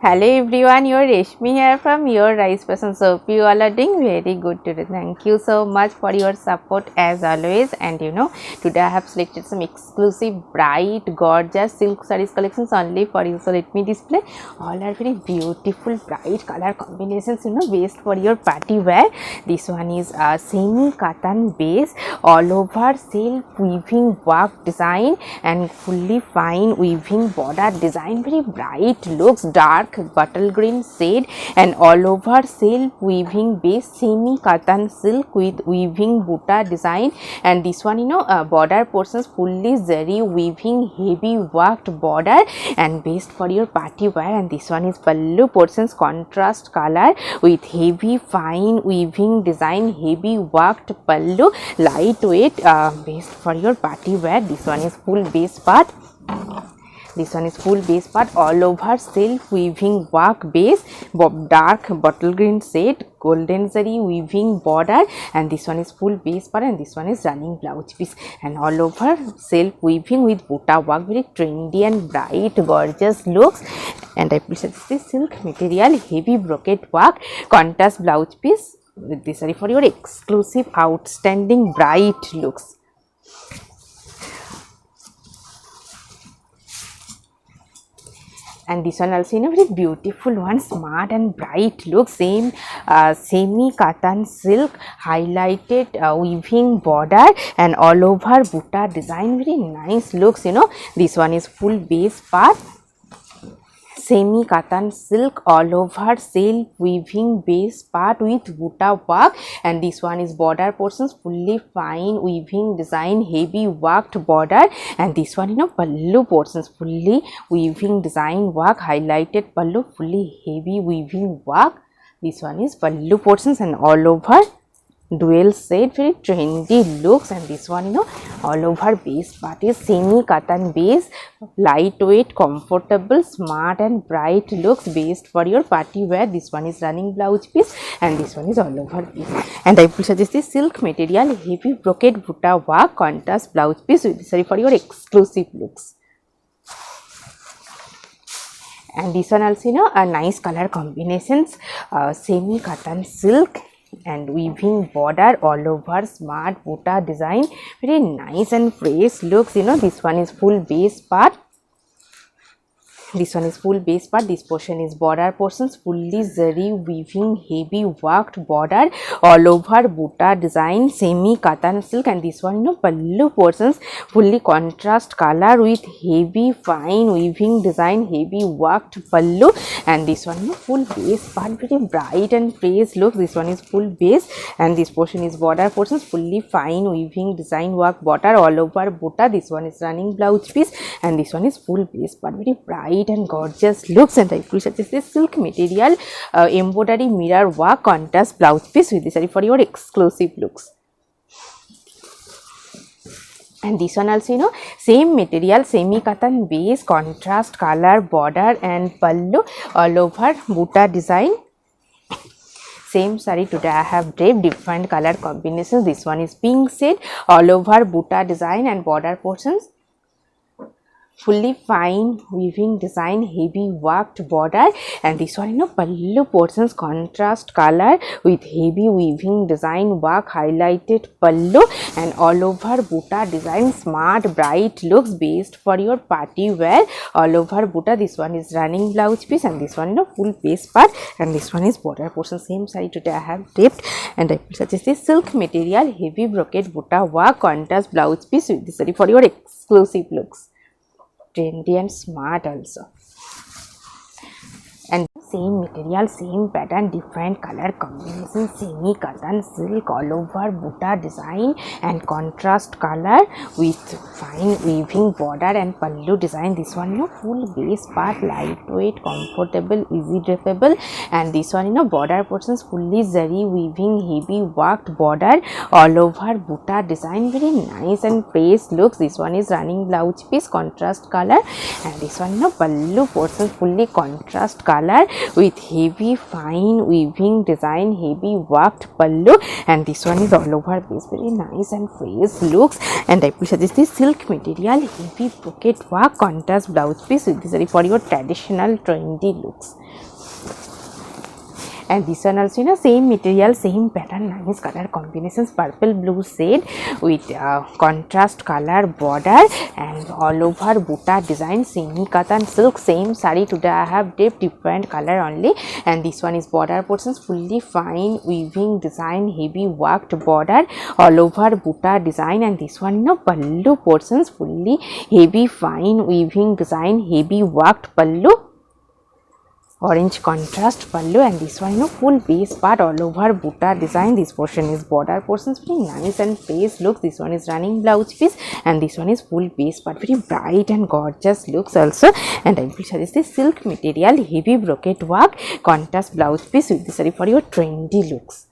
Hello everyone, your Reshmi here from Your Rice Person. So hope you all are doing very good today. Thank you so much for your support as always. And today I have selected some exclusive bright gorgeous silk sarees collections only for you. So let me display. All are very beautiful bright color combinations, based for your party wear. This one is a semi cotton base, all over silk weaving work design and fully fine weaving border design. Very bright looks, dark bottle green shade and all over silk weaving base, semi cotton silk with weaving butta design. And this one border portions fully zari weaving heavy worked border and best for your party wear. And this one is pallu portions contrast color with heavy fine weaving design, heavy worked pallu, lightweight, best for your party wear. This one is full base part. This one is full base part, all over silk weaving work base, dark bottle green shade, golden zari weaving border. And this one is full base part, and this one is running blouse piece and all over silk weaving with butta work. Very trendy and bright gorgeous looks. And I present this silk material, heavy brocade work, contrast blouse piece with this saree for your exclusive outstanding bright looks. And this one also a very beautiful one, smart and bright look, same semi cotton silk highlighted weaving border and all over butta design. Very nice looks. This one is full base part, semi cotton silk, all over silk weaving base part with butta work. And this one is border portions, fully fine weaving design, heavy worked border. And this one pallu portions, fully weaving design work, highlighted pallu, fully heavy weaving work. This one is pallu portions and all over dual shade, very trendy looks. And this one all over base part is semi cotton base, lightweight, comfortable, smart and bright looks, based for your party wear. This one is running blouse piece and this one is all over piece. And I will suggest this silk material, heavy brocade butta work, contrast blouse piece with this for your exclusive looks. And this one also a nice color combinations, semi cotton silk and weaving border, all over smart butta design. Very nice and fresh looks. This one is full base part. This one is full base part. This portion is border portions, fully zari weaving heavy worked border, all over butta design, semi cotton silk. And this one pallu portions, fully contrast color with heavy fine weaving design, heavy worked pallu. And this one full base part, very bright and fresh look. This one is full base and this portion is border portions, fully fine weaving design work border, all over butta. This one is running blouse piece and this one is full base part, very bright and gorgeous looks. And I will suggest this silk material, embroidery mirror work, contrast blouse piece with this saree for your exclusive looks. And this one also same material, semi cotton base, contrast color border and pallu, all over butta design. Same saree today I have draped different color combinations. This one is pink shade, all over butta design and border portions, fully fine weaving design, heavy worked border. And this one pallu portions, contrast color with heavy weaving design work, highlighted pallu and all over butta design, smart bright looks, based for your party wear, all over butta. This one is running blouse piece and this one full base part and this one is border portion. Same saree today I have draped. And I will suggest this silk material, heavy brocade butta work, contrast blouse piece with this saree for your exclusive looks. Trendy and smart also. And same material, same pattern, different color combination, semi cotton silk, all over butta design and contrast color with fine weaving border and pallu design. This one full base part, lightweight, comfortable, easy drapable. And this one border portions, fully zari weaving heavy worked border, all over butta design. Very nice and fresh looks. This one is running blouse piece, contrast color. And this one pallu portions, fully contrast color with heavy fine weaving design, heavy worked pallu, and this one is all over base, very nice and fresh looks. And I will suggest this silk material, heavy pocket work, contrast blouse piece with this for your traditional trendy looks. And this one also, you know, same material, same pattern, nice color combinations, purple blue shade with contrast color border and all over butta design, semi cotton silk, same saree. Today I have different color only. And this one is border portions, fully fine weaving design, heavy worked border all over butta design. And this one, you know, pallu portions, fully heavy fine weaving design, heavy worked pallu, orange contrast pallu. And this one, you know, full base part all over butta design. This portion is border portions, very nice and face looks. This one is running blouse piece, and this one is full base part, very bright and gorgeous looks also. And I will suggest this silk material, heavy brocade work, contrast blouse piece with this for your trendy looks.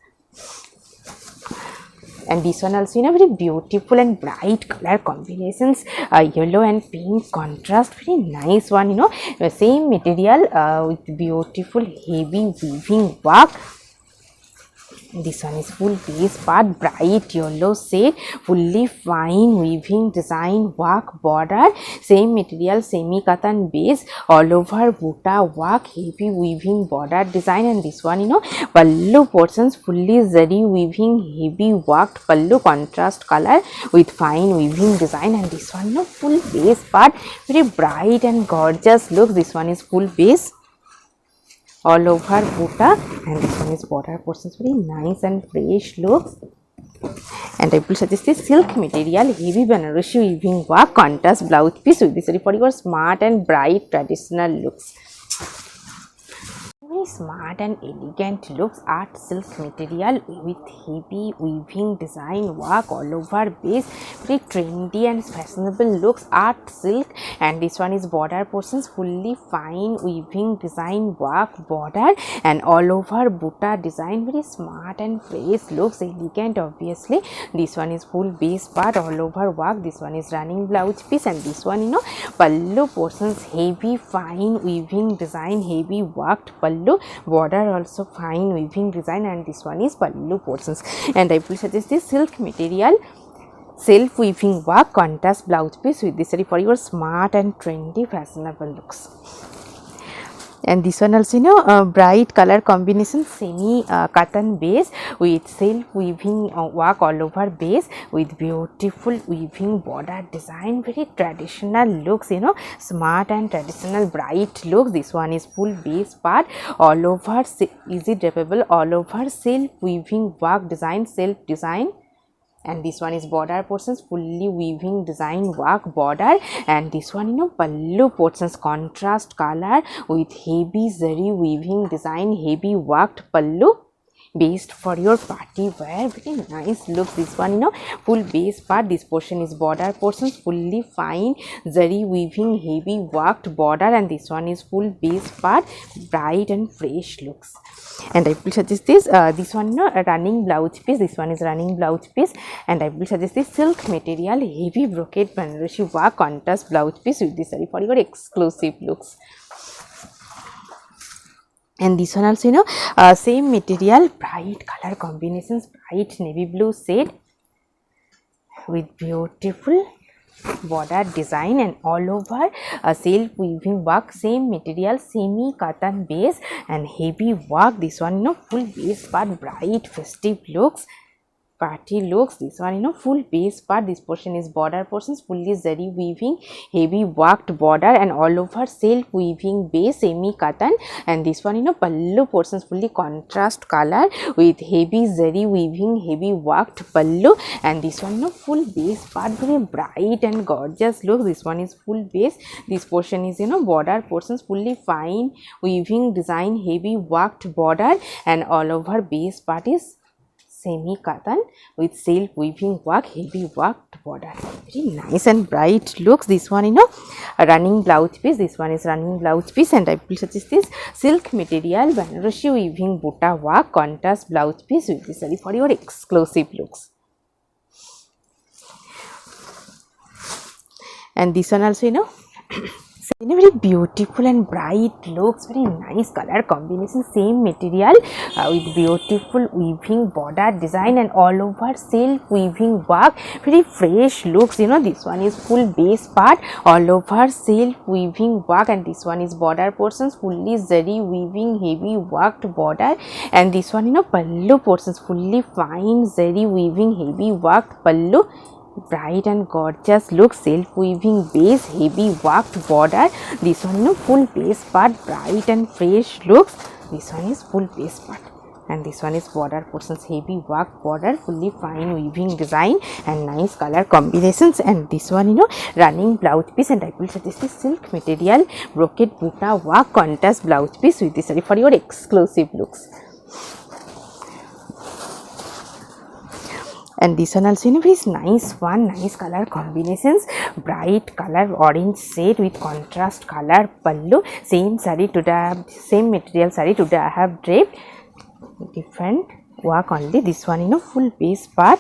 And this one also, you know, very beautiful and bright color combinations, yellow and pink contrast, very nice one, you know, same material with beautiful heavy weaving work. This one is full base part, bright yellow shade, fully fine weaving design work border, same material, semi cotton base, all over butta work, heavy weaving border design. And this one, you know, pallu portions, fully zari weaving, heavy worked pallu, contrast color with fine weaving design. And this one, you know, full base part, very bright and gorgeous look. This one is full base all over butta, and this one is border portions, very nice and fresh looks. And I will suggest this silk material, heavy Banarasi weaving work, contrast blouse piece with this for your smart and bright traditional looks. Very smart and elegant looks, art silk material with heavy weaving design work all over base, very trendy and fashionable looks, art silk. And this one is border portions, fully fine weaving design work border and all over butta design, very smart and fresh looks, elegant obviously. This one is full base part all over work. This one is running blouse piece, and this one, you know, pallu portions, heavy fine weaving design, heavy worked pallu, border also fine weaving design. And this one is pallu portions. And I will suggest this silk material, self weaving work, contrast blouse piece with this for your smart and trendy fashionable looks. And this one also, you know, bright color combination, semi cotton base with self weaving work all over base with beautiful weaving border design, very traditional looks, you know, smart and traditional bright looks. This one is full base part all over, easy drapable, all over self weaving work design, self design. And this one is border portions, fully weaving design work border. And this one, you know, pallu portions, contrast color with heavy zari weaving design, heavy worked pallu, based for your party wear, very nice looks. This one, you know, full base part, this portion is border portions, fully fine zari weaving, heavy worked border. And this one is full base part, bright and fresh looks. And I will suggest this one, you know, a running blouse piece. This one is running blouse piece. And I will suggest this silk material, heavy brocade Banarasi work, contrast blouse piece with this for your exclusive looks. And this one also, you know, same material, bright color combinations, bright navy blue shade with beautiful border design and all over self weaving work, same material, semi cotton base and heavy work. This one, you know, full base part, bright festive looks, party looks. This one, you know, full base part, this portion is border portions, fully zari weaving, heavy worked border and all over self weaving base, semi cotton. And this one, you know, pallu portions, fully contrast color with heavy zari weaving, heavy worked pallu. And this one, you know, full base part, very bright and gorgeous look. This one is full base, this portion is, you know, border portions, fully fine weaving design, heavy worked border and all over base part is semi cotton with self weaving work, heavy worked border, very nice and bright looks. This one, you know, a running blouse piece. This one is running blouse piece. And I will suggest this silk material Banarasi weaving butta work, contrast blouse piece with this for your exclusive looks. And this one also, you know, in a very beautiful and bright looks, very nice color combination, same material with beautiful weaving border design and all over self weaving work, very fresh looks. You know, this one is full base part, all over self weaving work, and this one is border portions fully zari weaving heavy worked border, and this one, you know, pallu portions fully fine zari weaving heavy worked pallu, bright and gorgeous look, self weaving base, heavy worked border. This one, you know, full base part, bright and fresh looks. This one is full base part, and this one is border portions, heavy work border, fully fine weaving design and nice color combinations. And this one, you know, running blouse piece, and I will suggest this silk material brocade buta work contrast blouse piece with this saree for your exclusive looks. And this one also, you know, is nice one, nice color combinations, bright color orange shade with contrast color pallu, same saree today I have, same material saree today I have draped, different work only. This one, you know, full base part,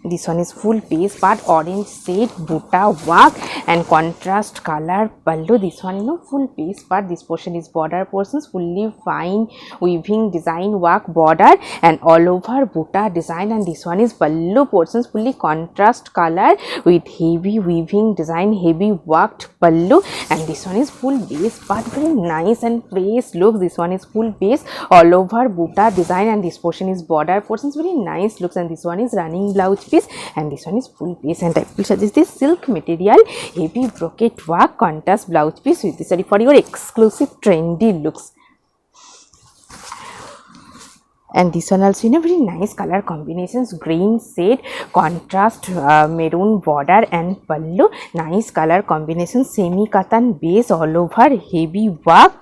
this one is full base part, orange shade buta work and contrast color pallu. This one, you know, full base part, this portion is border portions, fully fine weaving design work border and all over buta design, and this one is pallu portions, fully contrast color with heavy weaving design, heavy worked pallu, and this one is full base part, very nice and fresh look. This one is full base, all over buta design, and this portion is border portions, very nice looks, and this one is running blouse piece, and this one is full piece. And I will suggest this silk material heavy brocade work contrast blouse piece with this saree for your exclusive trendy looks. And this one also, you know, very nice color combinations, green shade contrast maroon border and pallu, nice color combinations, semi katan base, all over heavy work.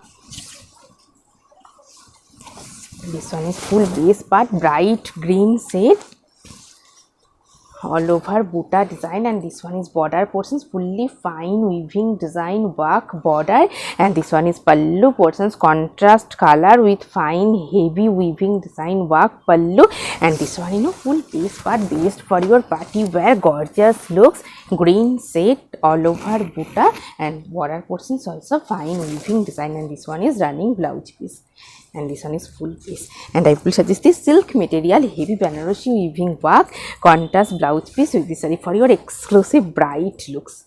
This one is full base part, bright green shade, all over buta design, and this one is border portions, fully fine weaving design work border, and this one is pallu portions, contrast color with fine heavy weaving design work pallu, and this one, you know, full base part, based for your party wear gorgeous looks, green shade all over buta and border portions also fine weaving design, and this one is running blouse piece, and this one is full piece. And I will suggest this silk material heavy Banarosi weaving work contrast blouse piece with this saree for your exclusive bright looks.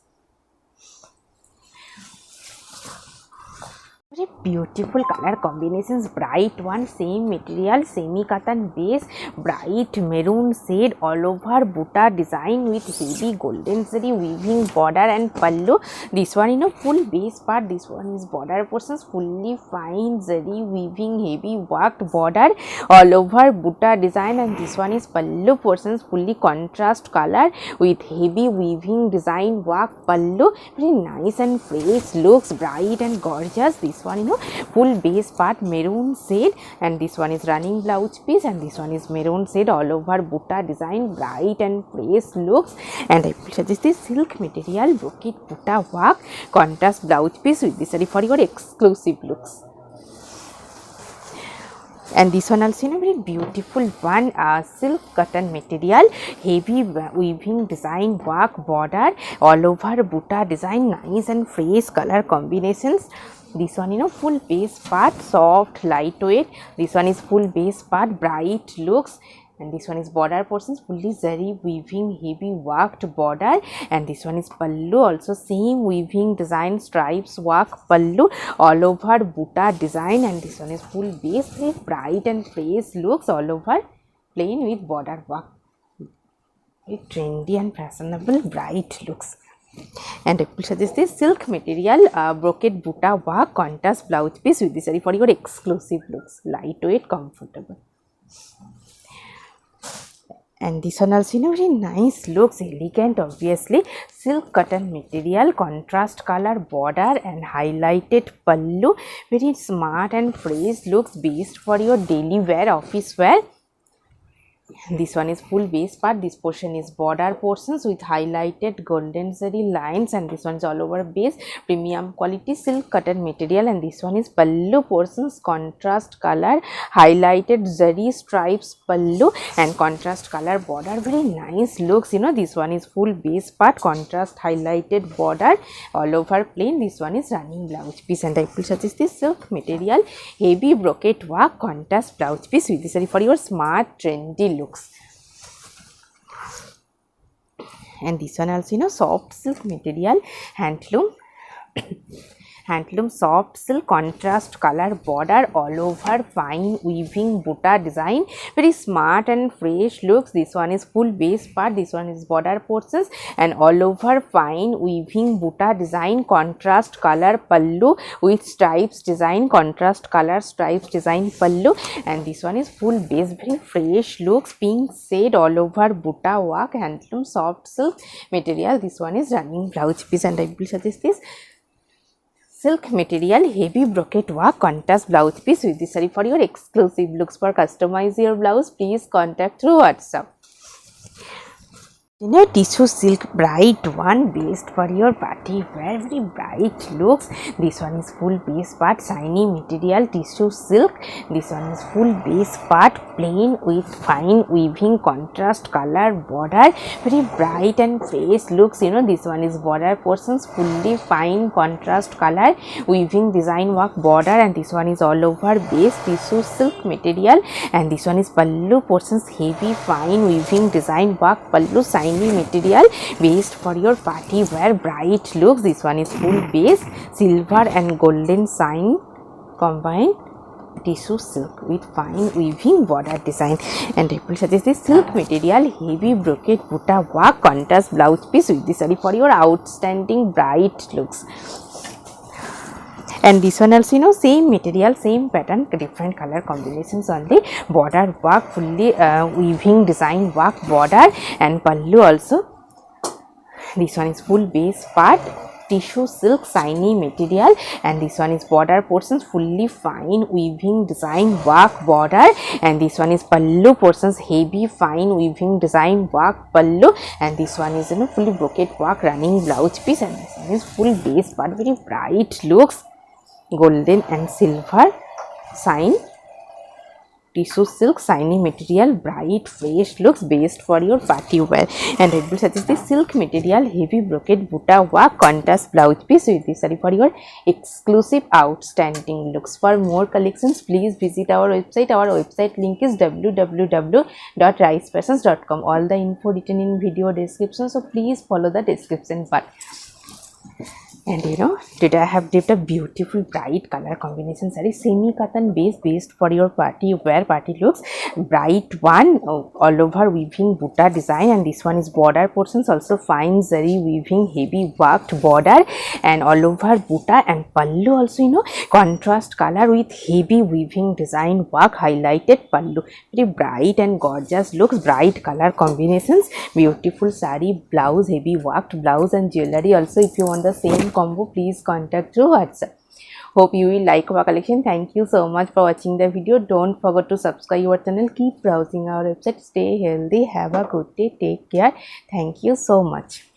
Very beautiful color combinations, bright one, same material, semi cotton base, bright maroon shade, all over buta design with heavy golden zari weaving border and pallu. This one, you know, full base part, this one is border portions, fully fine zari weaving heavy worked border, all over buta design, and this one is pallu portions, fully contrast color with heavy weaving design work pallu, very nice and fresh looks, bright and gorgeous. This one, you know, full base part maroon shade, and this one is running blouse piece, and this one is maroon shade all over buta design, bright and fresh looks. And I will suggest this silk material brocade buta work contrast blouse piece with this saree for your exclusive looks. And this one also, you know, very beautiful one, silk cotton material, heavy weaving design work border, all over buta design, nice and fresh color combinations. This one, you know, full base part, soft lightweight. This one is full base part, bright looks, and this one is border portions, fully zari weaving heavy worked border, and this one is pallu, also same weaving design stripes work pallu, all over buta design, and this one is full base, very bright and fresh looks, all over plain with border work, very trendy and fashionable bright looks. And I will suggest this silk material brocade buta work contrast blouse piece with this saree for your exclusive looks, lightweight, comfortable. And this one also, you know, very nice looks, elegant, obviously, silk cotton material, contrast color border and highlighted pallu, very smart and fresh looks, based for your daily wear, office wear. This one is full base part. This portion is border portions with highlighted golden zari lines, and this one is all over base, premium quality silk cotton material. And this one is pallu portions, contrast color, highlighted zari stripes pallu and contrast color border. Very nice looks, you know. This one is full base part, contrast highlighted border, all over plain. This one is running blouse piece, and I will suggest this silk material, heavy brocade work, contrast blouse piece with this saree for your smart trendy looks. And this one also, you know, soft silk material, handloom soft silk, contrast color border, all over fine weaving butta design. Very smart and fresh looks. This one is full base part, this one is border portions, and all over fine weaving butta design, contrast color pallu with stripes design, contrast color stripes design pallu. And this one is full base, very fresh looks, pink shade, all over butta work, handloom soft silk material. This one is running blouse piece, and I will suggest this silk material, heavy brocade work, contrast blouse piece with this saree for your exclusive looks. For customize your blouse, please contact through WhatsApp. In a tissue silk bright one, best for your party wear, very bright looks. This one is full base part, shiny material, tissue silk. This one is full base part, plain with fine weaving, contrast color border, very bright and fresh looks, you know. This one is border portions, fully fine contrast color weaving design work border, and this one is all over base tissue silk material. And this one is pallu portions, heavy fine weaving design work pallu, shiny material, based for your party wear, bright looks. This one is full base, silver and golden shine combined tissue silk with fine weaving border design. And I will suggest this silk material, heavy brocade butta work, contrast blouse piece with this saree for your outstanding bright looks. And this one also, you know, same material, same pattern, different color combinations only, border work, fully weaving design work border, and pallu also. This one is full base part, tissue silk shiny material, and this one is border portions, fully fine weaving design work border, and this one is pallu portions, heavy fine weaving design work pallu, and this one is, you know, fully brocade work running blouse piece, and this one is full base part, very bright looks, golden and silver shine tissue silk shiny material, bright fresh looks, based for your party wear. And I will suggest this silk material, heavy brocade butta work, contrast blouse piece with this saree for your exclusive outstanding looks. For more collections, please visit our website. Our website link is www.ricefashions.com. all the info written in video description, so please follow the description part. And you know, today I have dipped a beautiful bright color combination saree, semi cotton base, based for your party wear, party looks, bright one, all over weaving butta design, and this one is border portions, also fine zari weaving, heavy worked border, and all over butta, and pallu also, you know, contrast color with heavy weaving design work, highlighted pallu, very bright and gorgeous looks, bright color combinations, beautiful saree, blouse, heavy worked blouse, and jewelry also. If you want the same combo, please contact through WhatsApp. Hope you will like our collection. Thank you so much for watching the video. Don't forget to subscribe our channel. Keep browsing our website. Stay healthy. Have a good day. Take care. Thank you so much.